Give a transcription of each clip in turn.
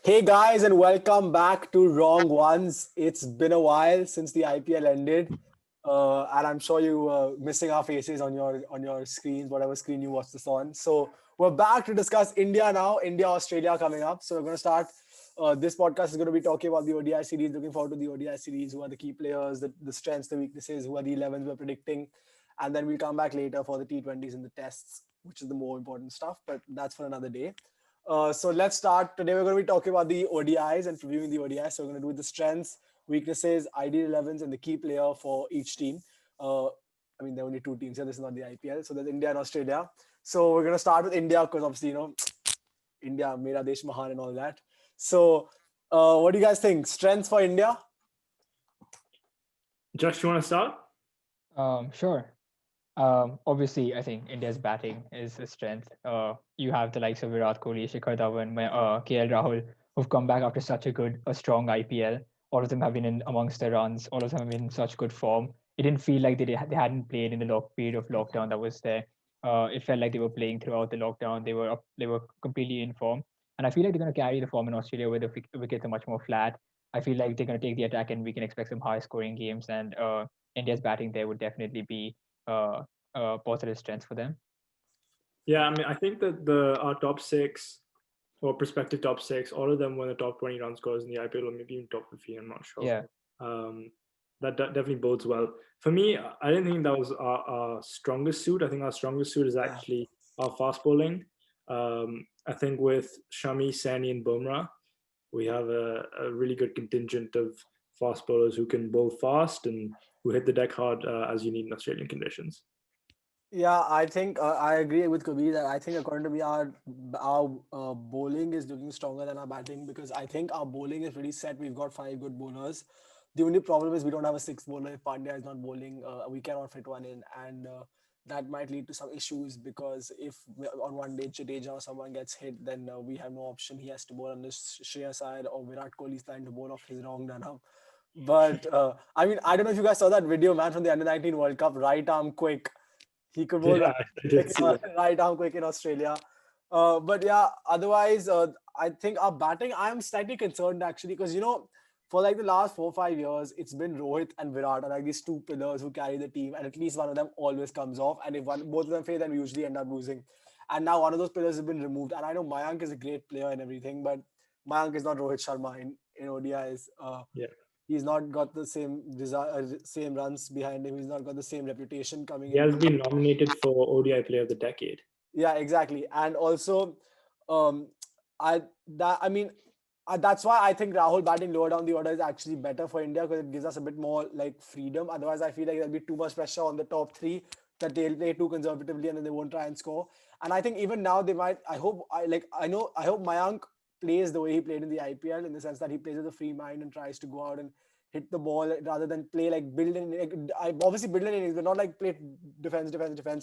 Hey guys, and welcome back to Wrong Ones. It's been a while since the IPL ended, and I'm sure you were missing our faces on your screens, whatever screen you watch this on. So we're back to discuss India now. India Australia coming up. So we're going to start. This podcast is going to be talking about the ODI series. Looking forward to the ODI series. Who are the key players, the strengths, the weaknesses? Who are the 11s we're predicting? And then we'll come back later for the T20s and the tests, which is the more important stuff. But that's for another day. So let's start. Today we're going to be talking about the ODIs and previewing the ODIs. So we're going to do the strengths, weaknesses, ideal 11s, and the key player for each team. There are only two teams here. This is not the IPL. So there's India and Australia. So we're going to start with India because obviously, India, Mera Desh Mahan and all that. So what do you guys think? Strengths for India? Josh, you want to start? Sure. Obviously, I think India's batting is a strength. You have the likes of Virat Kohli, Shikhar Dhawan, KL Rahul, who've come back after such a strong IPL. All of them have been in amongst the runs. All of them have been in such good form. It didn't feel like they hadn't played in the period of lockdown that was there. It felt like they were playing throughout the lockdown. They were completely in form, and I feel like they're going to carry the form in Australia where the wickets are much more flat. I feel like they're going to take the attack, and we can expect some high scoring games. And India's batting there would definitely be uh, positive strengths for them. Yeah, I mean, I think that our top six or prospective top six, all of them were the top 20 run scorers in the IPL, or maybe even top 15. I'm not sure. Yeah. That definitely bodes well. For me, I didn't think that was our strongest suit. I think our strongest suit is actually our fast bowling. I think with Shami, Sani, and Bumrah, we have a really good contingent of fast bowlers who can bowl fast and who hit the deck hard as you need in Australian conditions. Yeah, I think I agree with Kabir that I think according to me, our bowling is looking stronger than our batting because I think our bowling is pretty set. We've got five good bowlers. The only problem is we don't have a sixth bowler. If Pandya is not bowling, we cannot fit one in, and that might lead to some issues because if on one day Jadeja or someone gets hit, then we have no option. He has to bowl on the Shreya side, or Virat Kohli is trying to bowl off his wrong run up. But I don't know if you guys saw that video, man, from the Under-19 World Cup. Right arm quick. He could bowl right arm quick in Australia. But yeah, otherwise, I think our batting, I'm slightly concerned actually because, for like the last 4 or 5 years, it's been Rohit and Virat are like these two pillars who carry the team, and at least one of them always comes off. And if both of them fail, then we usually end up losing. And now one of those pillars has been removed. And I know Mayank is a great player and everything, but Mayank is not Rohit Sharma in ODIs. Yeah. He's not got the same runs behind him. He's not got the same reputation coming He in. has been nominated for ODI Player of the Decade. Yeah, exactly. And also, um, that's why I think Rahul batting lower down the order is actually better for India because it gives us a bit more like freedom. Otherwise, I feel like there'll be too much pressure on the top three that they'll play too conservatively and then they won't try and score. And I think even now they might. I hope Mayank plays the way he played in the IPL in the sense that he plays with a free mind and tries to go out and hit the ball rather than play like build in. Like, I obviously build in innings, but not like play defense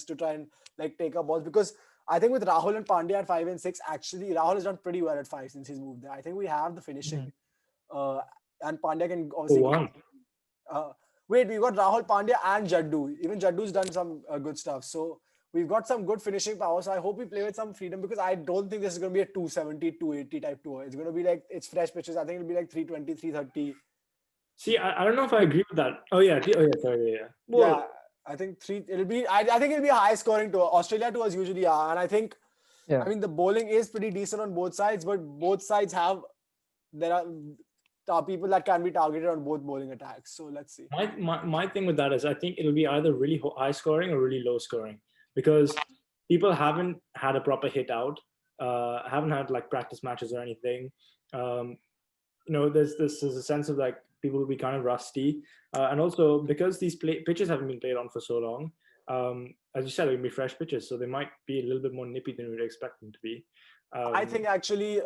to try and like take up balls because I think with Rahul and Pandya at 5 and 6, actually Rahul has done pretty well at 5 since he's moved there. I think we have the finishing, and Pandya can obviously. Uh, Wait, we've got Rahul Pandya and Jaddu. Even Jaddu's done some good stuff. So we've got some good finishing power. So I hope we play with some freedom because I don't think this is going to be a 270, 280 type tour. It's going to be like, it's fresh pitches. I think it'll be like 320, 330. See, I don't know if I agree with that. Oh yeah, sorry, yeah. Well, yeah, I think I think it'll be a high scoring tour. Australia tours usually are, and I think, the bowling is pretty decent on both sides, but both sides there are people that can be targeted on both bowling attacks. So let's see. My thing with that is I think it'll be either really high scoring or really low scoring because people haven't had a proper hit out, haven't had like practice matches or anything. There's a sense of like people will be kind of rusty, and also because these pitches haven't been played on for so long, as you said, it'll be fresh pitches, so they might be a little bit more nippy than we'd expect them to be. I think actually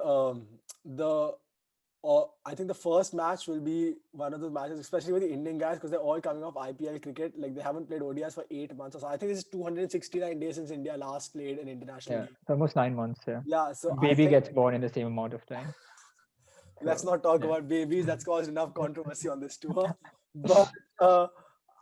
I think the first match will be one of those matches, especially with the Indian guys, because they're all coming off IPL cricket. Like they haven't played ODIs for 8 months or so. I think this is 269 days since India last played an international game. Almost 9 months. Yeah. So baby gets born in the same amount of time. Let's not talk about babies. That's caused enough controversy on this tour. But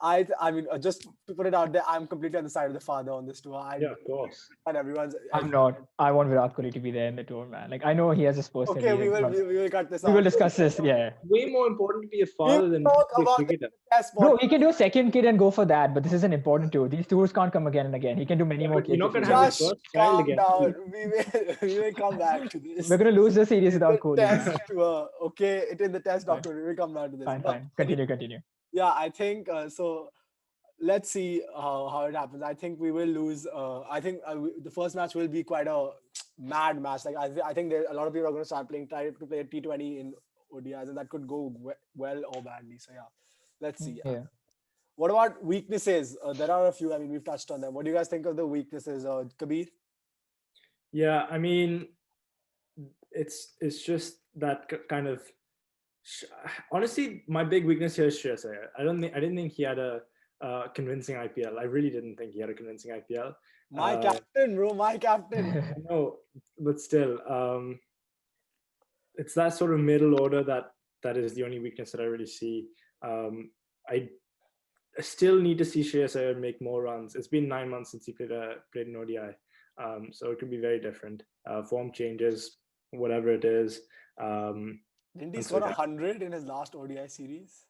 I mean, just to put it out there, I'm completely on the side of the father on this tour. Yeah, of course. And everyone's. I'm not. I want Virat Kohli to be there in the tour, man. Like I know he has his personal Okay, reasons, but we will cut this we will out. discuss this. Yeah. Way more important to be a We will father than talk be a about it in cricketer. the test Bro, podcast. he can do a second kid and go for that, but this is an important tour. These tours can't come again and again. He can do many Yeah, more but you're kids not if he gonna have your wants. Just first child calm again. down. We will come back to We're this. gonna lose the series In without the Kohli, man. test tour, okay, it in the test Fine, doctor. We will come back to this. fine, But fine. Continue. yeah, I think so. Let's see how it happens. I think we will lose. I think the first match will be quite a mad match. Like I think a lot of people are going to start try to play a T20 in ODIs, and that could go well or badly. So yeah, let's see. Yeah. What about weaknesses? There are a few. I mean, we've touched on them. What do you guys think of the weaknesses, Kabir? Yeah, I mean, it's just that kind of. Honestly, my big weakness here is Shreyas Iyer. I didn't think he had a convincing IPL. I really didn't think he had a convincing IPL. My captain, bro. My captain. I know, but still, it's that sort of middle order that is the only weakness that I really see. I still need to see Shreyas Iyer make more runs. It's been 9 months since he played an ODI, so it could be very different. Form changes, whatever it is. Didn't he And score so, yeah. 100 in his last ODI series?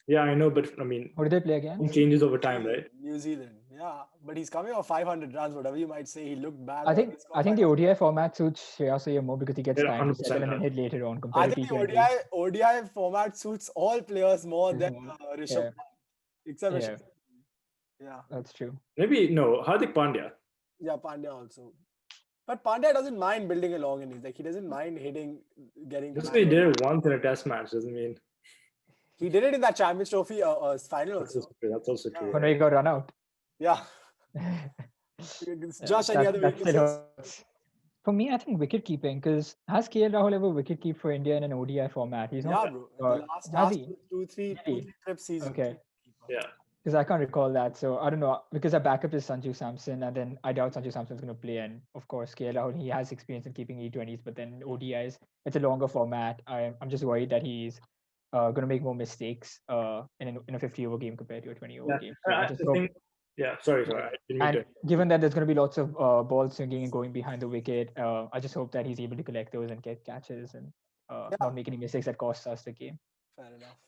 Yeah, I know, but I mean, Who did they play again? form changes over time, right? New Zealand. Yeah, but he's coming off 500 runs, whatever you might say. He looked bad. I but think he scored I think the 500. ODI format suits Shreyas Iyer more because he gets Yeah, time to 100% settle and then does. hit later on I compared to think the T20. ODI format suits all players more than Rishabh Yeah, Pant, except yeah, Rishabh. Yeah, that's true. Maybe no, Hardik Pandya. yeah, Pandya also. But Pandya doesn't mind building a long innings. Like he doesn't mind hitting, getting Just to because he man. did it once in a test match doesn't mean He did it in that Champions Trophy final that's also. also true. That's also Yeah. true. When he got run out. Yeah. Josh, any other That still weaknesses? hurts. For me, I think wicket keeping, because has KL Rahul ever wicket keep for India in an ODI format? He's Yeah, not. bro. Uh, The last has he? two, Did he? three trips he's Okay. Yeah. Because I can't recall that. So I don't know. Because our backup is Sanju Samson, and then I doubt Sanju Samson's going to play. And of course, KL Rahul, he has experience in keeping E20s, but then ODIs, it's a longer format. I'm just worried that he's going to make more mistakes in a 50-over game compared to a 20-over Yeah. game. So I I just hope. think. Yeah. Sorry. Yeah. I didn't mean And to. given that there's going to be lots of ball swinging and going behind the wicket, I just hope that he's able to collect those and get catches and Yeah, not make any mistakes that cost us the game. fair enough.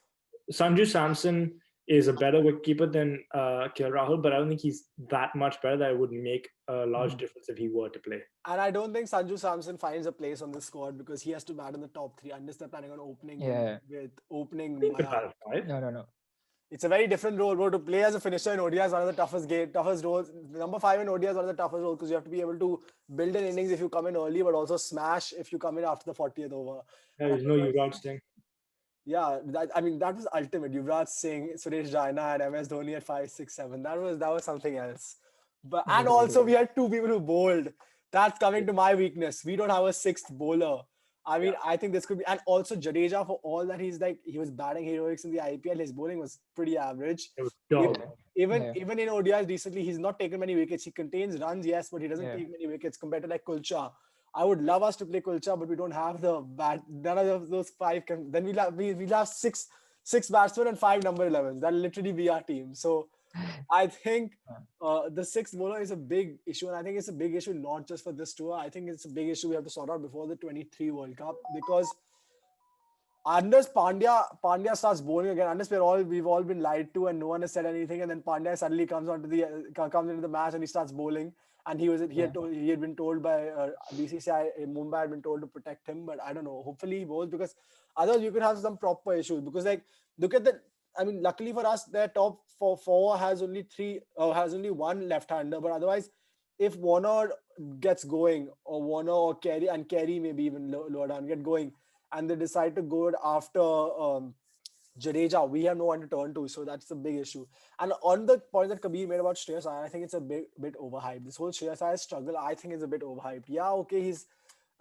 Sanju Samson is a better wicketkeeper than KL Rahul, but I don't think he's that much better that it would make a large difference if he were to play. And I don't think Sanju Samson finds a place on the squad because he has to bat in the top three unless they're planning on opening him Yeah. with opening He could Maya. bat at 5. No. It's a very different role, bro. To play as a finisher in ODI is one of the toughest roles. Number 5 in ODI is one of the toughest roles because you have to be able to build an innings if you come in early, but also smash if you come in after the 40th over. Yeah, there's no Yuvraj Singh. Yeah, that was ultimate. Yuvraj Singh, Suresh Raina, and MS Dhoni at 5, 6, 7. That was something else. But and also we had two people who bowled. That's coming to my weakness. We don't have a sixth bowler. I mean, I think this could be, and also Jadeja, for all that he was batting heroics in the IPL, his bowling was pretty average. It was dog. Even Yeah. even in ODIs recently, he's not taken many wickets. He contains runs, yes, but he doesn't Yeah. take many wickets compared to like Kulcha. I would love us to play Kulcha, but we don't have the bat. None of those five can. Then we'll have six batsmen and 5 number 11s. That'll literally be our team. So I think the sixth bowler is a big issue, and I think it's a big issue not just for this tour. I think it's a big issue we have to sort out before the 23 World Cup, because unless Pandya starts bowling again, unless we've all been lied to and no one has said anything, and then Pandya suddenly comes into the match and he starts bowling, and he had been told by BCCI in Mumbai had been told to protect him, but I don't know. Hopefully he bowls, because otherwise you could have some proper issues. Because like look at the. I mean, luckily for us, their top four has only one left-hander, but otherwise, if Warner gets going, or Warner or Carey maybe even lower down get going, and they decide to go after Jadeja, we have no one to turn to. So that's a big issue. And on the point that Kabir made about Shreyas Iyer, I think it's a bit overhyped. This whole Shreyas Iyer struggle, I think, is a bit overhyped. Yeah, okay, he's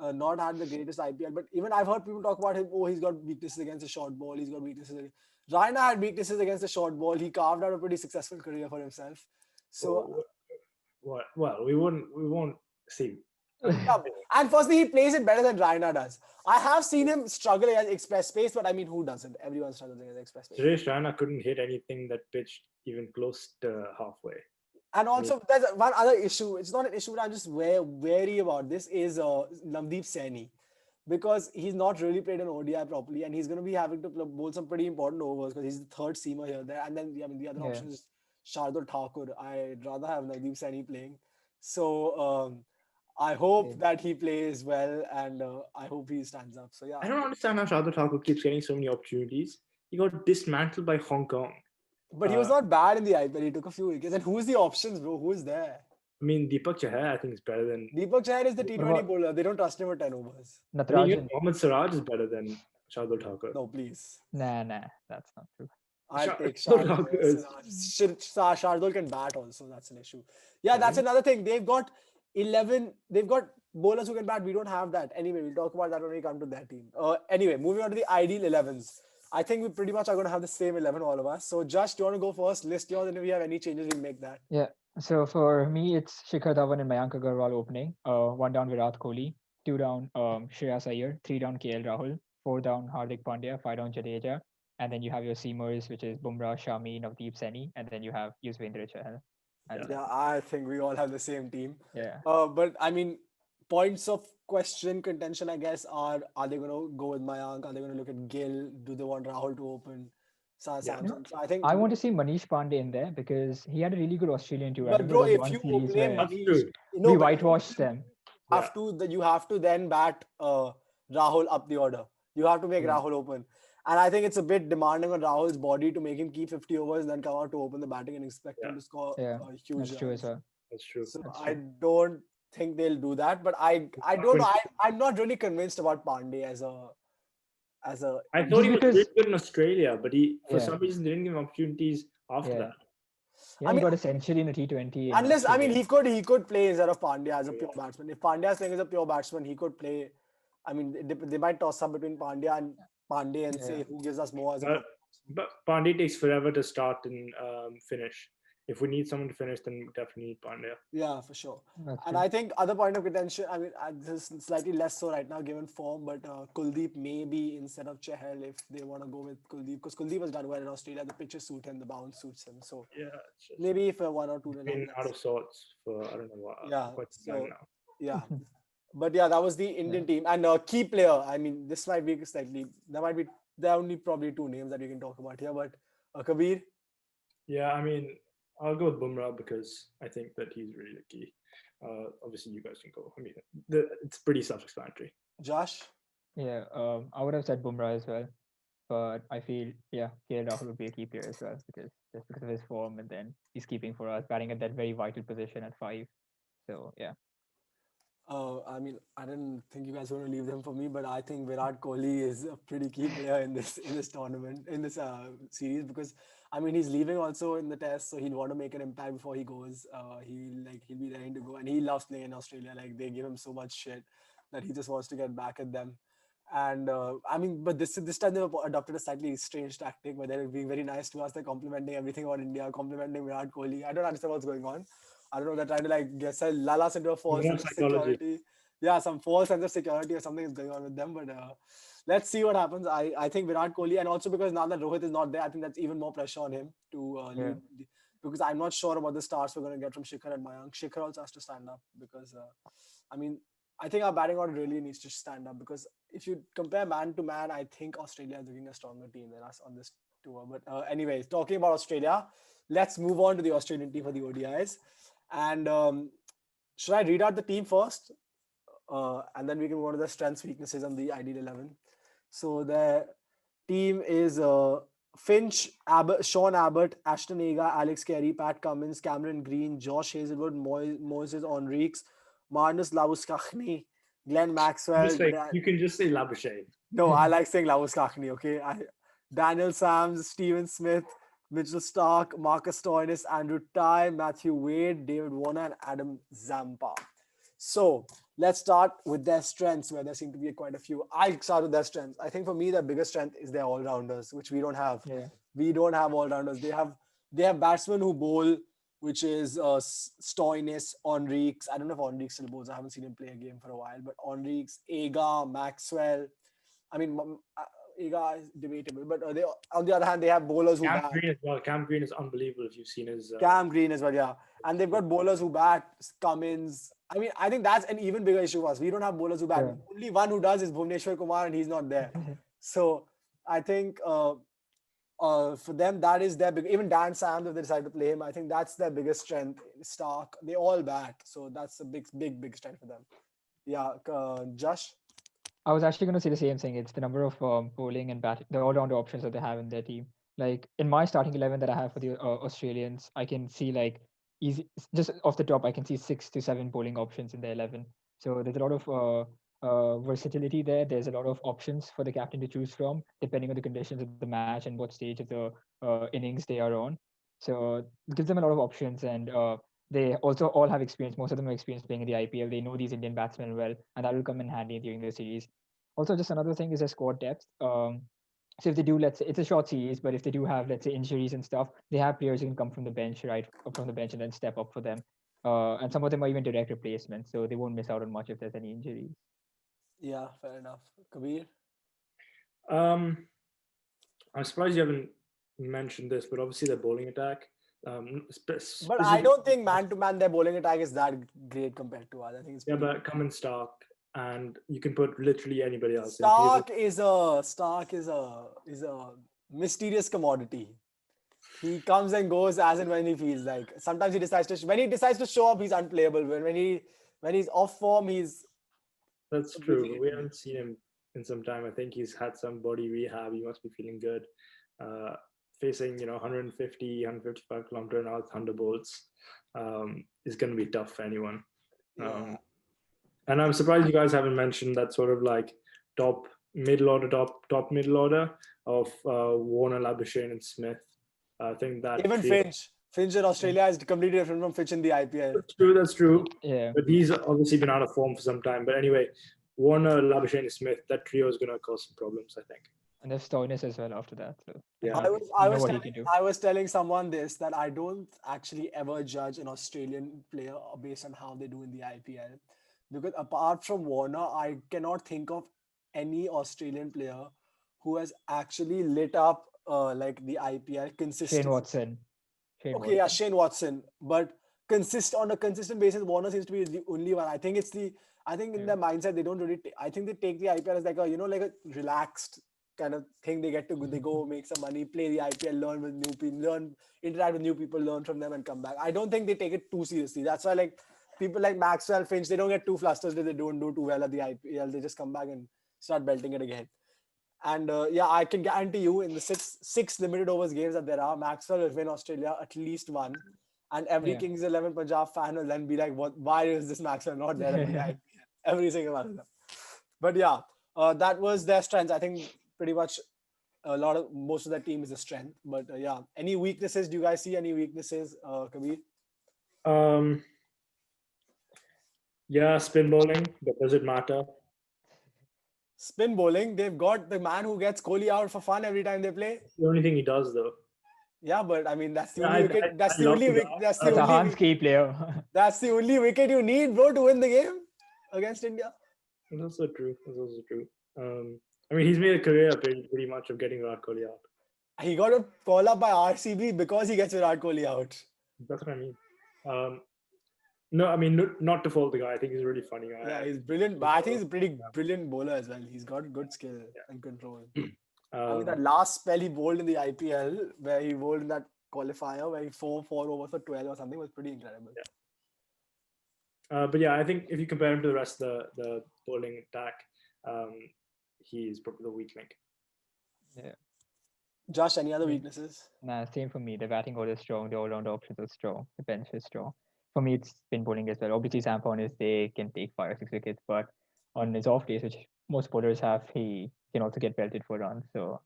not had the greatest IPL, but even I've heard people talk about him. Oh, he's got weaknesses against the short ball. He's got weaknesses. Raina had weaknesses against the short ball. He carved out a pretty successful career for himself. So Well, we won't see. Yeah, and firstly, he plays it better than Raina does. I have seen him struggle against express space, but I mean, who doesn't? Everyone struggles against express space. Suresh Raina couldn't hit anything that pitched even close to halfway. And I mean, also, there's one other issue. It's not an issue, but I'm just wary about this. Is Navdeep Saini, because he's not really played an ODI properly, and he's going to be having to bowl some pretty important overs because he's the third seamer here. There, and then I mean, the other Yeah. option is Shardul Thakur. I'd rather have Navdeep Saini playing. So I hope Same. that he plays well, and I hope he stands up. So yeah, I don't understand how Shardul Thakur keeps getting so many opportunities. He got dismantled by Hong Kong. but he was not bad in the IPL. He took a few wickets. And who's the options, bro? Who is there? I mean, Deepak Chahar, I think, is better than. Deepak Chahar is the What T20 about bowler. They don't trust him at 10 overs. I mean, even Natarajan? Mohammad Siraj is better than Shardul Thakur. No, please. Nah, that's not true. I'll take Shardul Shardul. Thakur is- Shardul can bat also. That's an issue. Yeah, that's another thing. They've got 11. They've got bowlers who can bat. We don't have that. Anyway, we'll talk about that when we come to their team. Anyway, moving on to the ideal 11s. I think we pretty much are going to have the same 11, all of us. So, Josh, do you want to go first? List yours, and if we have any changes, we'll make that. Yeah. So for me, it's Shikhar Dhawan and Mayank Agarwal opening. 1 down Virat Kohli, 2 down Shreyas Iyer, 3 down KL Rahul, 4 down Hardik Pandya, 5 down Jadeja, and then you have your seamers, which is Bumrah, Shami, Navdeep Saini, and then you have Yuzvendra Chahal. Yeah, I think we all have the same team. Yeah. But I mean, points of question, contention, I guess, are they going to go with Mayank? Are they going to look at Gill? Do they want Rahul to open? Samson. So I think I want to see Manish Pandey in there because he had a really good Australian tour. I But remember bro, there if was you one series name where That's Manish, true. no, we but whitewashed them. you have to then bat Rahul up the order. You have to make Rahul open. And I think it's a bit demanding on Rahul's body to make him keep 50 overs and then come out to open the batting and expect him to score Yeah, huge that's true runs. as well. That's true. So That's I true. don't think they'll do that. But I don't know. I'm not really convinced about Pandey as a I Just thought he was because- really good in Australia, but he for Yeah. some reason they didn't give him opportunities after Yeah. that. Yeah, I he mean- got a century in a T20. in Unless I mean Australia. he could play instead of Pandya as a pure batsman. If Pandya is playing as a pure batsman, he could play. I mean, they might toss up between Pandya and Pandey and say who gives us more as a. But Pandey takes forever to start and finish. If we need someone to finish, then we definitely need Pandya. Yeah, for sure. That's And true. I think other point of contention, I mean, this is slightly less so right now given form, but Kuldeep maybe instead of Chahal if they want to go with Kuldeep, because Kuldeep has done well in Australia. The pitches suit him, the bounce suits him. So Yeah, it's just maybe if 1 or 2 been out of sorts for I don't know what. Yeah, quite some time so- now. yeah. But yeah, that was the Indian team. And key player, I mean, this might be slightly, there are only probably 2 names that we can talk about here, but Kabir, Yeah, I mean, I'll go with Bumrah because I think that he's really the key. Obviously, you guys can go. I mean, it's pretty self-explanatory. Josh. Yeah, I would have said Bumrah as well, but I feel KL Rahul would be a key player as well because of his form, and then he's keeping for us, batting at that very vital position at 5. So yeah, I mean, I didn't think you guys were going to leave them for me, but I think Virat Kohli is a pretty key player in this tournament, in this series, because I mean he's leaving also in the test, so he'll want to make an impact before he goes. He'll be ready to go, and he loves playing in Australia. Like they give him so much shit that he just wants to get back at them. And I mean, but this time they've adopted a slightly strange tactic where they're being very nice to us. They're complimenting everything about India, complimenting Virat Kohli. I don't understand what's going on. I don't know. They're trying to like guess lull us into a false More sense of psychology. security. Yeah, some false sense of security or something is going on with them. But let's see what happens. I think Virat Kohli, and also because now that Rohit is not there, I think that's even more pressure on him to lead. Because I'm not sure about the starts we're going to get from Shikhar and Mayank. Shikhar also has to stand up because, I mean, I think our batting order really needs to stand up because if you compare man to man, I think Australia is looking a stronger team than us on this tour. But anyways, talking about Australia, let's move on to the Australian team for the ODIs. And should I read out the team first? And then we can go to the strengths, weaknesses, and the ideal 11. So the team is Finch, Sean Abbott, Ashton Aga, Alex Carey, Pat Cummins, Cameron Green, Josh Hazelwood, Moses Enriques, Marnus Lauskachny, Glenn Maxwell. You can just say Labuschagne. No, I like saying Lauskachny, okay? Daniel Sams, Steven Smith, Mitchell Stark, Marcus Stoinis, Andrew Ty, Matthew Wade, David Warner, and Adam Zampa. So let's start with their strengths, where there seem to be quite a few. I'll start with their strengths. I think for me, their biggest strength is their all-rounders, which we don't have. Yeah. We don't have all-rounders. They have batsmen who bowl which is Stoinis, Enriques. I don't know if Enriques still bowls. I haven't seen him play a game for a while, but Enriques, Aga, Maxwell. I mean, Aga is debatable, but they, on the other hand, they have bowlers who Cam bat. Green as well. Cam Green is unbelievable if you've seen his. Cam Green as well, yeah. And they've got bowlers who bat, Cummins. I mean, I think that's an even bigger issue for us. We don't have bowlers who bat. Yeah. Only one who does is Bhuvneshwar Kumar, and he's not there. So I think for them, that is their big. Even Dan Sams, if they decide to play him, I think that's their biggest strength. Stark, they all bat, so that's a big strength for them. Yeah, Josh. I was actually going to say the same thing. It's the number of bowling and batting, the all-round options that they have in their team. Like in my starting 11 that I have for the Australians, I can see like easy, just off the top, I can see 6 to 7 bowling options in the 11. So there's a lot of versatility there. There's a lot of options for the captain to choose from, depending on the conditions of the match and what stage of the innings they are on. So it gives them a lot of options, and they also all have experience. Most of them have experience playing in the IPL. They know these Indian batsmen well, and that will come in handy during the series. Also, just another thing is their squad depth. So if they do, let's say it's a short series, but if they do have, let's say, injuries and stuff, they have players who can come from the bench, right, from the bench and then step up for them. And some of them are even direct replacements, so they won't miss out on much if there's any injuries. Yeah, fair enough. Kabir. Um, I'm surprised you haven't mentioned this, but obviously their bowling attack. But I don't think man to man their bowling attack is that great compared to us. I think it's Yeah, pretty but come in Stark, and you can put literally anybody else. Stark is a mysterious commodity. He comes and goes as and when he feels like. Sometimes he decides to when he decides to show up, he's unplayable. When he's off form, he's That's completely true. hit We and haven't miss. seen him in some time. I think he's had some body rehab. He must be feeling good. Facing 150, 155 kilometer an hour thunderbolts is going to be tough for anyone. Yeah. And I'm surprised you guys haven't mentioned that sort of like top middle order, top middle order of Warner, Labuschagne, and Smith. I think that Even trio. Finch in Australia is completely different from Finch in the IPL. That's true. That's true. Yeah, But he's obviously been out of form for some time. But anyway, Warner, Labuschagne, and Smith. That trio is going to cause some problems, I think. and there's Stoinis as well after that. So I Yeah. think I we know was what he telling can do. I was telling someone this that I don't actually ever judge an Australian player based on how they do in the IPL, because apart from Warner, I cannot think of any Australian player who has actually lit up like the IPL Shane consistently. Watson. Shane Okay, yeah, Watson. Shane Watson, but on a consistent basis, Warner seems to be the only one. I think in Yeah. their mindset they don't really. I think they take the IPL as like a like a relaxed kind of thing. They get to they go make some money, play the IPL, learn with new people, interact with new people, learn from them, and come back. I don't think they take it too seriously. That's why like people like Maxwell, Finch, they don't get too flustered if they don't do too well at the IPL. They just come back and start belting it again. And yeah, I can guarantee you in the six limited overs games that there are, Maxwell will win Australia at least one. And every Yeah. Kings 11 Punjab fan will then be like, "What? Why is this Maxwell not there in the IPL?" Every single one of them. But yeah, that was their strength. I think pretty much most of their team is a strength. But yeah, any weaknesses? Do you guys see any weaknesses, Kabir? Um, yeah, spin bowling, but does it matter? Spin bowling. They've got the man who gets Kohli out for fun every time they play. It's the only thing he does, though. Yeah, but I mean that's the Yeah, only wicket. I love the guy. That's the That's only. Ahaan's key player. That's the only wicket you need, bro, to win the game against India. That's also true. That's also true. I mean, he's made a career pretty much of getting Virat Kohli out. He got a call up by RCB because he gets Virat Kohli out. That's what I mean. No, I mean, not to fault the guy. I think he's a really funny guy. Yeah, he's brilliant. But I think he's a pretty brilliant bowler as well. He's got good skill and control. I mean, that last spell he bowled in the IPL, where he bowled in that qualifier, where he 4 overs for 12 or something, was pretty incredible. But yeah, I think if you compare him to the rest of the bowling attack, he's probably the weak link. Yeah. Josh, any other weaknesses? Nah, same for me. The batting order is strong. The all-round options are strong. The bench is strong. For me, it's spin bowling as well. Obviously, Sampan is they can take 5 or 6 wickets, but on his off days, which most bowlers have, he can also get belted for runs. So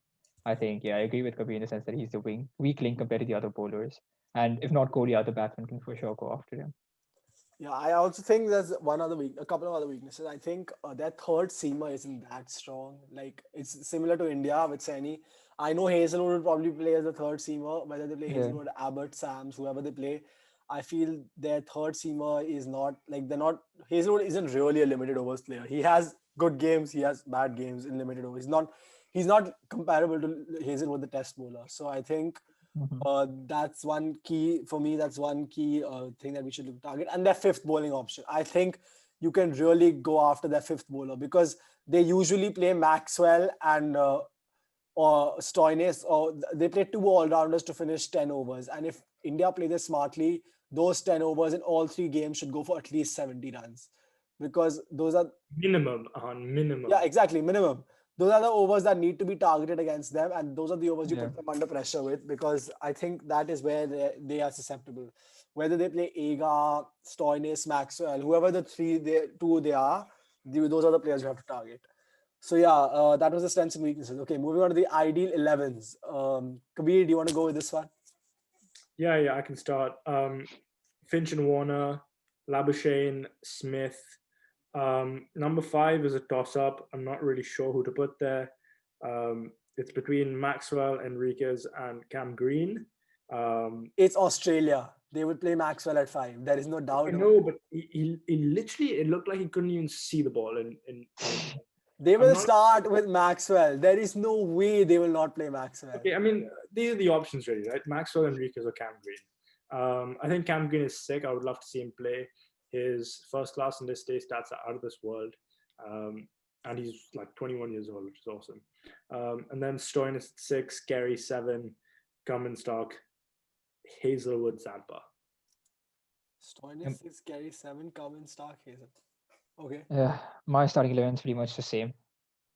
I think, yeah, I agree with Kabir in the sense that he's the weak link compared to the other bowlers. And if not Kohli, other batsmen can for sure go after him. Yeah, I also think there's a couple of other weaknesses. I think their third seamer isn't that strong. Like it's similar to India with Saini. I know Hazelwood will probably play as a third seamer, whether they play Yeah. Hazelwood, Abbott, Sams, whoever they play. I feel their third seamer is not like they're not. Hazelwood isn't really a limited overs player. He has good games, he has bad games in limited overs. He's not comparable to Hazelwood, the test bowler. So I think Mhm. that's one key for me. That's one key thing that we should look target. And their fifth bowling option. I think you can really go after their fifth bowler because they usually play Maxwell and or Stoinis, or they play two all-rounders to finish 10 overs. And if India play this smartly, those 10 overs in all three games should go for at least 70 runs. Because those are, Minimum, on yeah, minimum. exactly, minimum. Those are the overs that need to be targeted against them, and those are the overs you Yeah. put them under pressure with, because I think that is where they are susceptible. Whether they play Agar, Stoinis, Maxwell, whoever the two they are, those are the players you have to target. So yeah, that was the strengths and weaknesses. Okay, moving on to the ideal 11s. Kabir, do you want to go with this one? Yeah, I can start. Finch and Warner, Labuschagne, Smith. Number 5 is a toss-up. I'm not really sure who to put there. It's between Maxwell, Enriquez, and Cam Green. It's Australia. They would play Maxwell at 5. There is no I doubt about know, it. but he literally, it looked like he couldn't even see the ball. They I'm will not start with Maxwell. There is no way they will not play Maxwell. okay. I mean, these are the options, really, right? Maxwell, Enriquez, or Cam Green. I think Cam Green is sick. I would love to see him play. His first class and his day stats are out of this world. And he's like 21 years old, which is awesome. And then Stoinis 6, Gary 7, Cummins Stark, Hazelwood Zampa. Um, Stoinis is carry 7, Cummins, Stark, Hazel. Okay. Yeah, my starting 11 is pretty much the same.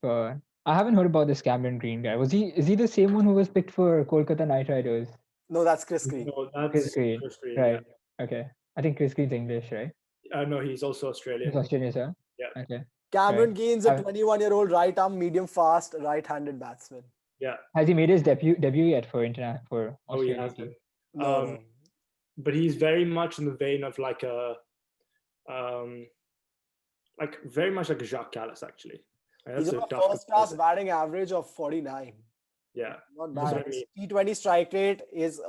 But I haven't heard about this Cameron Green guy. Is he the same one who was picked for Kolkata Knight Riders? No, that's Chris Green. No, Chris that's Green, Chris Green, yeah. right? Okay, I think Chris Green's English, right? No, he's also He's Australian. Australian, sir. Yeah, Okay, right. Cameron Gaines, a Uh, 21-year-old right arm, medium fast, right-handed batsman. yeah. has he made his debut yet for Oh, he Australia hasn't. team? No, Um, no. but he's very much in the vein of um, like very much like a Jacques Callis, actually. And He's that's on a a tough first-class comparison. batting average of 49. Yeah, Not that's bad. what I His mean. T20 strike rate is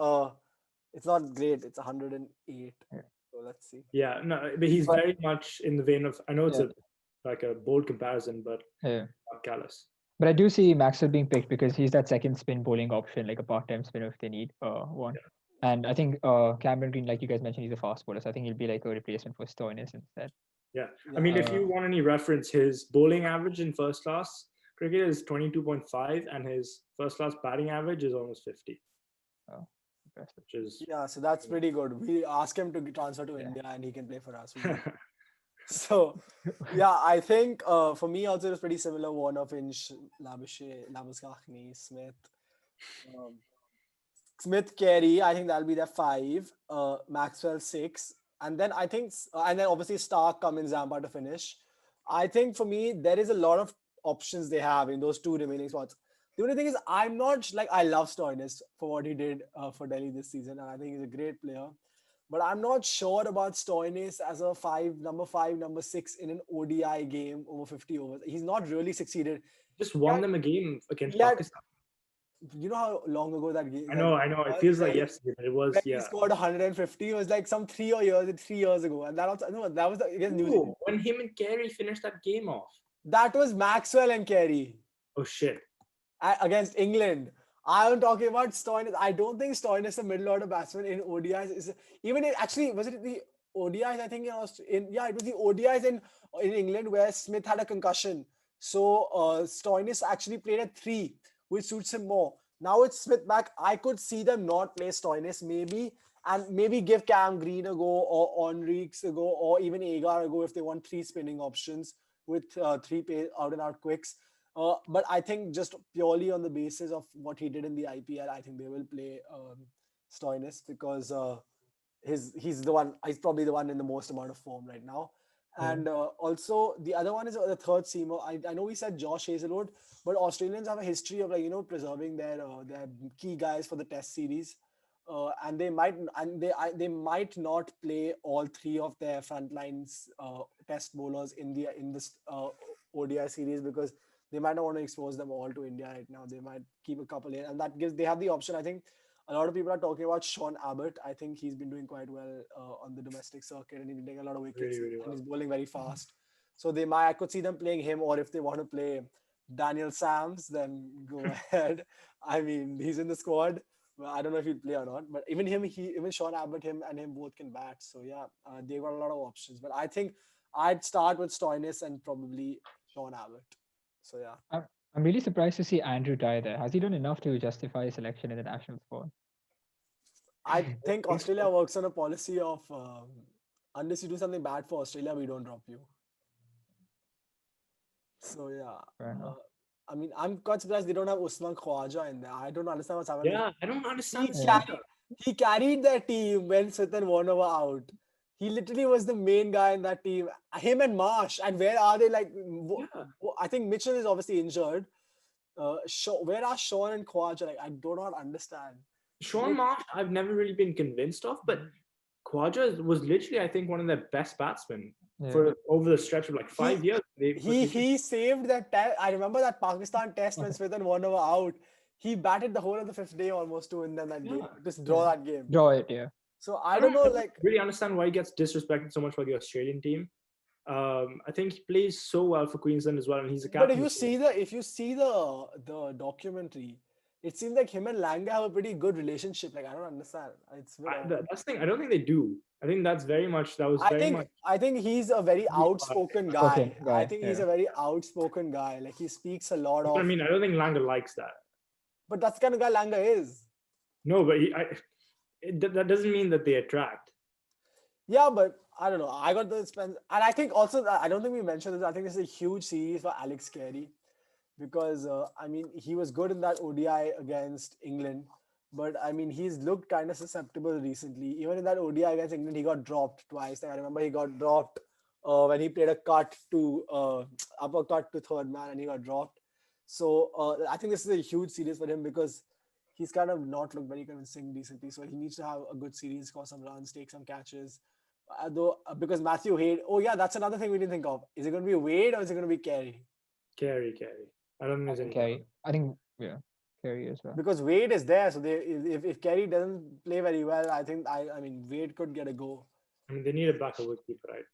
it's not great. It's 108. Yeah. So let's see. Yeah, no, but he's But very much in the vein of. I know it's yeah, a like a bold comparison, but yeah. Jacques Callis. But I do see Maxwell being picked because he's that second spin bowling option, like a part-time spinner if they need one. Yeah, And I think Cameron Green, like you guys mentioned, he's a fast bowler, so I think he'll be like a replacement for Stoinis instead. yeah. I Yeah. mean, if you Uh, want any reference, his bowling average in first class cricket is 22.5, and his first class batting average is almost 50, oh, impressive. which is Yeah, so that's pretty good. We ask him to transfer to Yeah. India and he can play for us. We don't. So, yeah, I think for me also it was pretty similar. Warner, Finch, Labuschagne, Smith, um, Smith, Carey. I think that'll be their 5. Maxwell 6, and then I think, and then obviously Stark, Cummins, Zampa to finish. I think for me there is a lot of options they have in those two remaining spots. The only thing is I'm not like I love Stoinis for what he did for Delhi this season, and I think he's a great player. But I'm not sure about Stoinis as a number 5, number 6 in an ODI game over 50 overs. He's not really succeeded. just He won had, them a game he against had Pakistan. you know how long ago I that know, game I know. It was, feels like yesterday, but it was, where he yeah. scored 150. It was like some 3 years ago, and that also no, that was against New Zealand. Ooh, when him and Carey finished that game off. That was Maxwell and Carey Oh shit. against England. I'm talking about Stoinis. I don't think Stoinis, a middle order batsman in ODIs, is even actually was it the ODIs? I think yeah, it was the ODIs in England where Smith had a concussion. So Stoinis actually played at 3, which suits him more. Now it's Smith back. I could see them not play Stoinis maybe, and maybe give Cam Green a go or Enriques a go or even Agar a go if they want 3 spinning options with 3 out and out quicks. But I think just purely on the basis of what he did in the IPL, I think they will play Stoinis because he's the one. He's probably the one in the most amount of form right now. Yeah. And also the other one is the third seamer. I know we said Josh Hazelwood, but Australians have a history of preserving their key guys for the Test series. And they might not play all 3 of their front lines test bowlers in this ODI series because they might not want to expose them all to India right now. They might keep a couple in, and that gives they have the option. I think A lot of people are talking about Sean Abbott. I think he's been doing quite well on the domestic circuit, and he's been taking a lot of wickets, Really, really and he's well. bowling very fast. So I could see them playing him, or if they want to play Daniel Sams, then go ahead. I mean, he's in the squad. Well, I don't know if he'll play or not, but even Sean Abbott, him and him both can bat. So yeah, they've got a lot of options. But I think I'd start with Stoinis and probably Sean Abbott. So yeah. I'm really surprised to see Andrew Dye there. Has he done enough to justify his selection in the national squad? I I think think Australia so. works on a policy of unless you do something bad for Australia, we don't drop you. So yeah, Fair uh, enough. I mean, I'm quite surprised they don't have Usman Khawaja in there. I don't understand what's happening. Yeah, I don't understand He this Yeah. either. he carried their team when Smith and Warner were out. He literally was the main guy in that team. Him and Marsh. And where are they? Like, Yeah. I think Mitchell is obviously injured. Where are Sean and Khawaja? Like, I do not understand. Sean They, Marsh, I've never really been convinced of, but Khawaja was literally, I think, one of their best batsmen Yeah. for over the stretch of like he 5 years. he saved that test. I remember that Pakistan test when Smith and Warner were out. He batted the whole of the fifth day almost to win them that game. Yeah. Just draw Yeah. that game. Draw it, yeah. So I I don't know, don't like, really understand why he gets disrespected so much by the Australian team. I think he plays so well for Queensland as well, and he's a but captain. if you see the documentary, it seems like him and Langa have a pretty good relationship. Like, I don't understand. It's a bit odd. That's the thing. I don't think they do. I think that was very much. I think he's a very outspoken Okay, guy. I guy. think he's Yeah. a very outspoken guy. Like, he speaks a lot That's what I of, mean. I don't think Langer likes that. but that's the kind of guy Langa is. No, but that doesn't mean that they attract. Yeah, but I don't know. I got the Spence, and I think also I don't think we mentioned this. I think this is a huge series for Alex Carey because I mean he was good in that ODI against England, but I mean he's looked kind of susceptible recently. Even in that ODI against England, he got dropped twice. Like, I remember he got dropped when he played a cut to uppercut to third man, and he got dropped. So I think this is a huge series for him because he's kind of not looked very convincing recently. So he needs to have a good series, score some runs, take some catches. Because Matthew Wade. Oh yeah, that's another thing we didn't think of. Is it going to be Wade or is it going to be Carey? Carey. I don't think I there's think any. Carey. I think yeah, Carey as well. Because Wade is there, so if Carey doesn't play very well, I mean Wade could get a go. I mean, they need a backup wicketkeeper, right?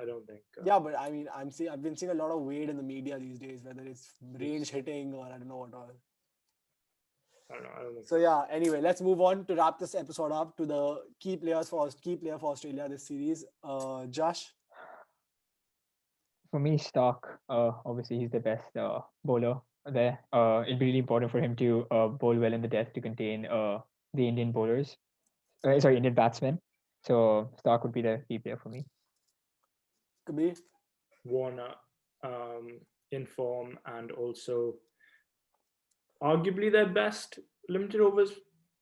I don't think. Yeah, but I mean I've been seeing a lot of Wade in the media these days, whether it's range hitting or I don't know what all. I don't know. I don't think. So yeah. Anyway, let's move on to wrap this episode up to the key player for Australia this series. Josh. For me, Stark. Obviously, he's the best bowler there. It'd be really important for him to bowl well in the death to contain the Indian bowlers. Sorry, Indian batsmen. So Stark would be the key player for me. Kabir. Warner in form and also arguably their best limited overs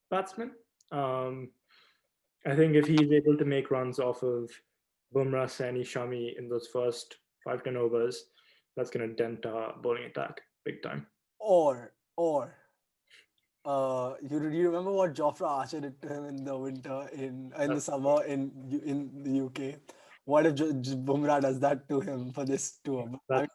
batsman. I think if he's able to make runs off of Bumrah, Saini, Shami in those first 5-10 overs, that's going to dent our bowling attack big time. Or you remember what Jofra Archer did to him in the winter in the summer in the UK? What if Bumrah does that to him for this tour? I mean,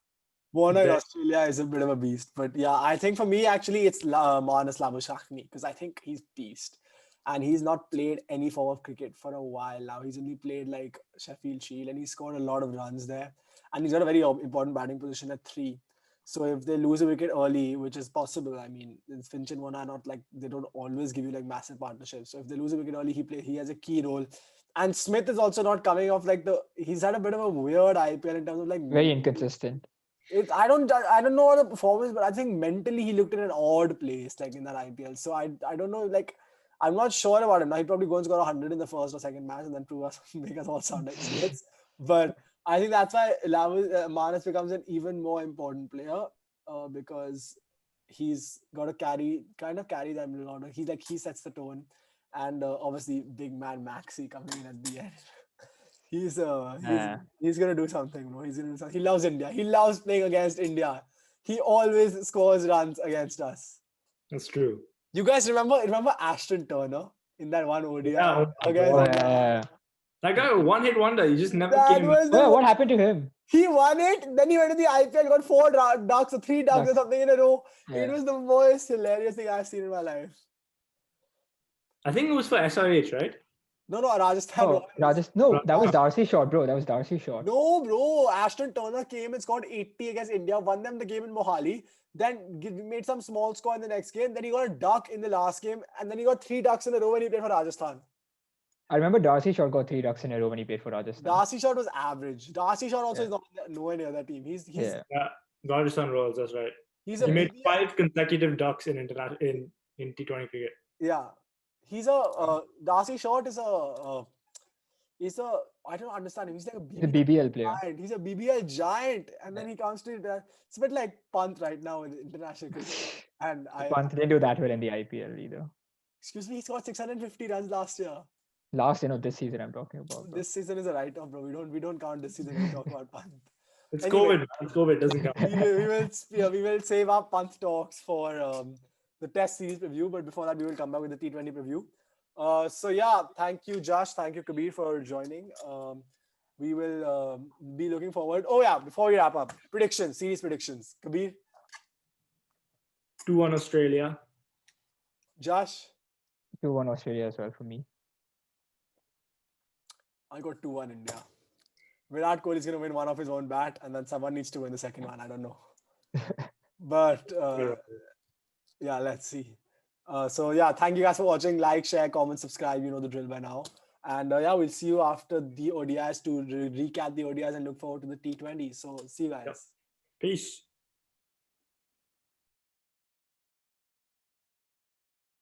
Warner in Australia is a bit of a beast, but yeah, I think for me actually it's Marnus Labuschagne because I think he's beast, and he's not played any form of cricket for a while now. He's only played like Sheffield Shield, and he scored a lot of runs there, and he's got a very important batting position at 3. So if they lose a wicket early, which is possible, I mean, Finch and Warner are not like they don't always give you like massive partnerships. So if they lose a wicket early, he has a key role. And Smith is also not coming off like he's had a bit of a weird IPL in terms of like Very inconsistent. I don't know what the performance, but I think mentally he looked in an odd place like in that IPL. So I don't know, like I'm not sure about him. Now he probably go and score 100 in the first or second match and then prove us make us all sound like idiots. But I think that's why Manas becomes an even more important player because he's got to carry that middle order. He sets the tone, and obviously big man Maxi coming in at the end. He's gonna do something, bro. He's gonna do something. He loves India. He loves playing against India. He always scores runs against us. That's true. You guys remember Ashton Turner in that one ODI against Oh, India? yeah. That guy, one hit wonder. He just never That came. was What happened to him? He won it. Then he went to the IPL, got 4 ducks or 3 ducks or Ducks. something in a row. Yeah. It was the most hilarious thing I've seen in my life. I think it was for SRH, right? No, Rajasthan Oh, Royals. no, that was Darcy Short, bro. That was Darcy Short. No, bro. Ashton Turner came and scored 80 against India, won them the game in Mohali, then made some small score in the next game. Then he got a duck in the last game, and then he got 3 ducks in a row when he played for Rajasthan. I remember Darcy Short got 3 ducks in a row when he played for Rajasthan. Darcy Short was average. Darcy Short also is not nowhere near that team. He's Yeah. Rajasthan Royals, that's right. He's He a made BBL 5 consecutive ducks in T20 cricket. Yeah, he's a Darcy Short is a I don't understand him. He's like a He's a BBL player. giant. He's a BBL giant, and then he comes to it's a bit like Pant right now in international cricket. And Pant didn't do that well in the IPL either. Excuse me, he scored 650 runs last year. Last, this season I'm talking about. Bro. This season is a write-off, bro. We don't count this season when we talk about Pant. It's COVID, man. It's COVID, doesn't count. we will save our Pant talks for the Test series preview, but before that we will come back with the T20 preview. So yeah, thank you, Jash. Thank you, Kabir, for joining. We will be looking forward. Oh yeah, before we wrap up, series predictions. Kabir, 2-1 Australia. Josh, 2-1 Australia as well for me. I got 2-1 India. Virat Kohli is going to win one off his own bat, and then someone needs to win the second one. I don't know, but yeah, let's see. So yeah, thank you guys for watching. Like, share, comment, subscribe. You know the drill by now. And yeah, we'll see you after the ODIs to recap the ODIs and look forward to the T20. So see you guys. Yep. Peace.